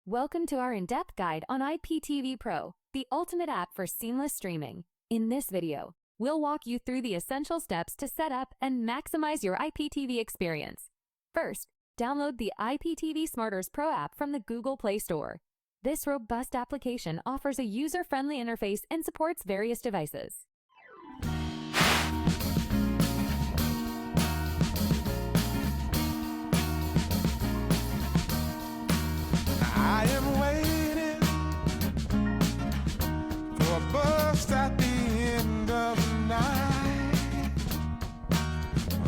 Welcome to our in-depth guide on IPTV Pro, the ultimate app for seamless streaming. In this video, we'll walk you through the essential steps to set up and maximize your IPTV experience. First, download the IPTV Smarters Pro app from the Google Play Store. This robust application offers a user-friendly interface and supports various devices. I am waiting for a bus at the end of the night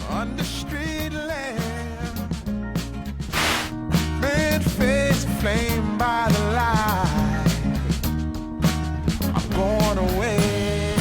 under street lamp, red face flame by the light. I'm going away.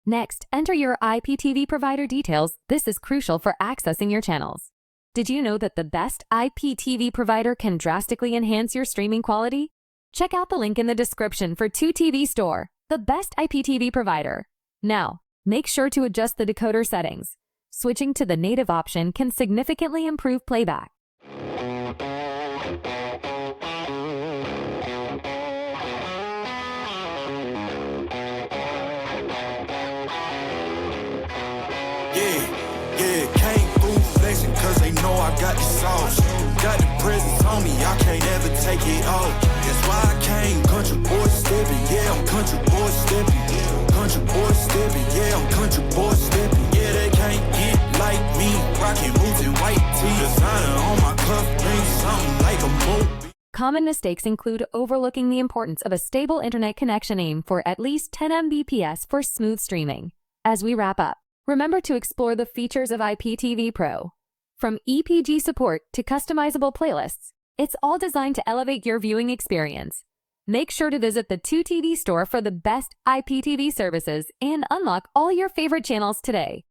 Next, enter your IPTV provider details. This is crucial for accessing your channels. Did you know that the best IPTV provider can drastically enhance your streaming quality? Check out the link in the description for 2TV Store, the best IPTV provider. Now, make sure to adjust the decoder settings. Switching to the native option can significantly improve playback. Cause they know I got the sauce. Got the presents on me, I can't ever take it off. That's why I came country boy stepping. Yeah, I'm country boy stepping. Country boy stepping. Yeah, I'm country boy stepping. Yeah, they can't get like me. Rockin' boots and white tee. Designer on my cuff, bring something like a movie. Common mistakes include overlooking the importance of a stable internet connection aimed for at least 10 Mbps for smooth streaming. As we wrap up, remember to explore the features of IPTV Pro. From EPG support to customizable playlists, it's all designed to elevate your viewing experience. Make sure to visit the 2TV Store for the best IPTV services and unlock all your favorite channels today.